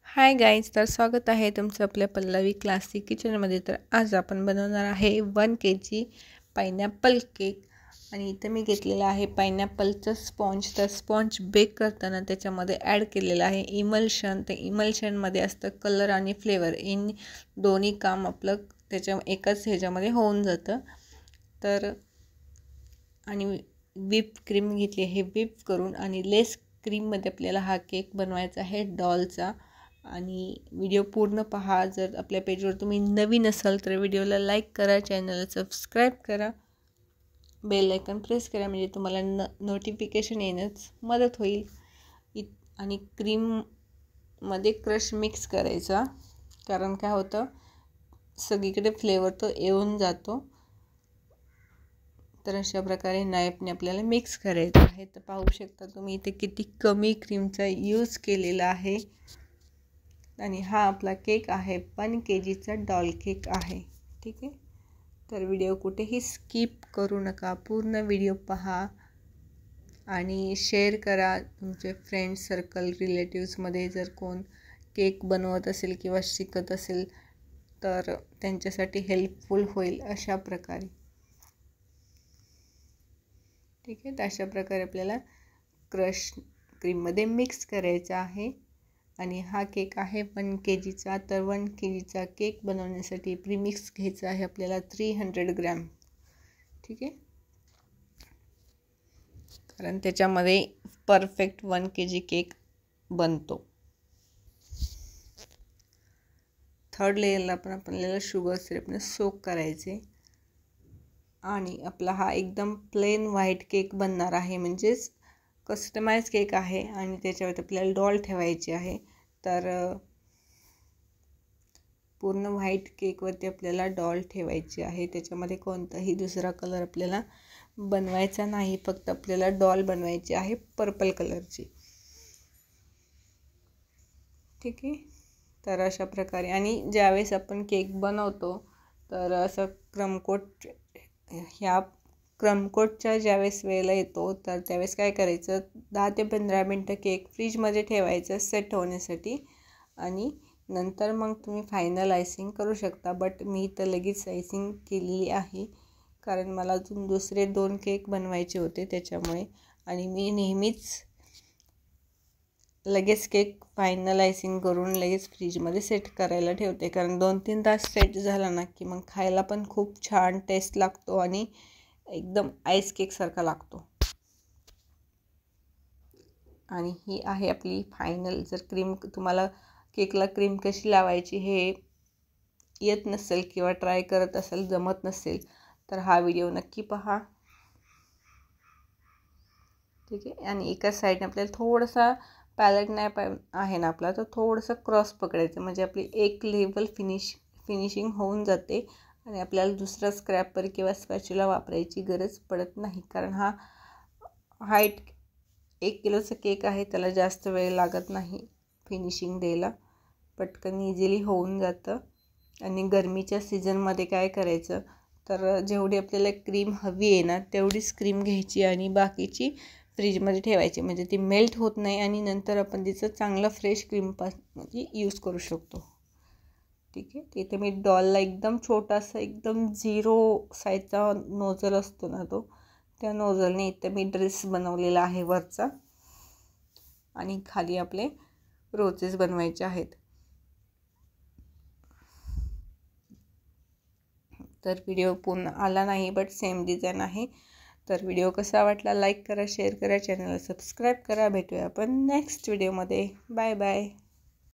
Hi guys, तर स्वागत आहे तुमचं आपल्या पल्लवी क्लासिक किचनमध्ये। तर आज आपण बनवणार आहे 1 kg पायनॅपल केक। आणि इथे मी घेतलेला आहे पायनॅपलचं स्पॉन्ज। तर स्पॉन्ज बेक करताना त्याच्यामध्ये ॲड केलेलं आहे इमल्शन। ते इमल्शनमध्ये असतं कलर आणि फ्लेवर, इन दोन्ही काम आपलं त्याच्या एकाच ह्याच्यामध्ये होऊन जातं। तर आणि व्हिप क्रीम घेतली आहे, व्हिप करून आणि लेस क्रीममध्ये आपल्याला हा केक बनवायचा आहे डॉलचा। आणि व्हिडिओ पूर्ण पहा। जर आपल्या पेजवर तुम्ही नवीन असाल तर व्हिडिओला लाईक करा, चॅनलला सबस्क्राईब करा, बेल आयकॉन प्रेस करा, म्हणजे तुम्हाला नोटिफिकेशन येण्यास मदत होईल। आणि क्रीममध्ये क्रश मिक्स करायचा, कारण काय होतं सगळीकडे फ्लेवर तो येऊन जातो। तर अशा प्रकारे नाईफने आपल्याला मिक्स करायचं आहे। तर पाहू शकता तुम्ही इथे किती कमी क्रीमचा यूज केलेला आहे। आणि हा आपला केक आहे 1 kgचा डॉल केक आहे, ठीक आहे। तर व्हिडिओ कुठेही स्किप करू नका, पूर्ण व्हिडिओ पहा आणि शेअर करा तुमचे फ्रेंड्स सर्कल, रिलेटिव्समध्ये जर कोण केक बनवत असेल किंवा शिकत असेल तर त्यांच्यासाठी हेल्पफुल होईल अशा प्रकारे, ठीक आहे। तर अशा प्रकारे आपल्याला क्रश क्रीममध्ये मिक्स करायचं आहे। आणि हा केक आहे 1 kgचा। तर 1 kgचा केक बनवण्यासाठी प्रीमिक्स घ्यायचं आहे आपल्याला 300 ग्रॅम, ठीक आहे। कारण त्याच्यामध्ये परफेक्ट 1 kg केक बनतो। थर्ड लेयरला पण आपल्याला शुगर सिरपने सोक करायचे। आणि आपला हा एकदम प्लेन व्हाईट केक बनणार आहे, म्हणजेच कस्टमाइज केक आहे। आणि त्याच्यावर आपल्याला डॉल ठेवायची आहे। तर पूर्ण व्हाईट केकवरती आपल्याला डॉल ठेवायची आहे। त्याच्यामध्ये कोणताही दुसरा कलर आपल्याला बनवायचा नाही, फक्त आपल्याला डॉल बनवायची आहे पर्पल कलरची, ठीक आहे। तर अशा प्रकारे आणि ज्यावेळेस आपण केक बनवतो तर असं क्रमकोटच्या ज्यावेळेस वेळेला येतो तर त्यावेळेस काय करायचं, 10 ते 15 मिनटं केक फ्रीजमध्ये ठेवायचं सेट होण्यासाठी। आणि नंतर मग तुम्ही फायनल आयसिंग करू शकता। बट मी तर लगेच आयसिंग केलेली आहे, कारण मला अजून दुसरे 2 केक बनवायचे होते त्याच्यामुळे। आणि मी नेहमीच लगेच केक फायनल आयसिंग करून लगेच फ्रीजमध्ये सेट करायला ठेवते, कारण 2-3 तास सेट झाला ना की मग खायला पण खूप छान टेस्ट लागतो आणि एकदम आईस केकसारखा लागतो। आणि ही आहे आपली फायनल। जर क्रीम तुम्हाला केकला क्रीम कशी लावायची हे येत नसेल किंवा ट्राय करत असेल, जमत नसेल, तर हा व्हिडिओ नक्की पहा, ठीक आहे। आणि एका साईडने आपल्याला थोडासा पॅलेट नॅप आहे ना आपला, तर थोडंसं क्रॉस पकडायचं, म्हणजे आपली एक लेवल फिनिशिंग होऊन जाते। आणि आपल्याला दुसरा स्क्रॅपर किंवा स्पॅच्युला वापरायची गरज पडत नाही, कारण हा 1 किलोचा केक आहे, त्याला जास्त वेळ लागत नाही फिनिशिंग द्यायला, पटकन इझिली होऊन जातं। आणि गरमीच्या सीझनमध्ये काय करायचं, तर जेवढी आपल्याला क्रीम हवी आहे ना तेवढीच क्रीम घ्यायची आणि बाकीची फ्रीजमध्ये ठेवायची, म्हणजे ती मेल्ट होत नाही आणि नंतर आपण तिचं चांगलं फ्रेश क्रीमपासून यूज करू शकतो, ठीक आहे। तिथे मी डॉलला एकदम छोटासा, एकदम 0 साईजचा नोझल असतो ना तो, त्या नोझलने इथं मी ड्रेस बनवलेला आहे वरचा। आणि खाली आपले रोजेस बनवायचे आहेत। तर व्हिडिओ पूर्ण आला नाही, बट सेम डिझाईन आहे। तर व्हिडिओ कसा वाटला लाईक करा, शेअर करा, चॅनलला सबस्क्राईब करा। भेटूया आपण नेक्स्ट व्हिडिओमध्ये। Bye bye.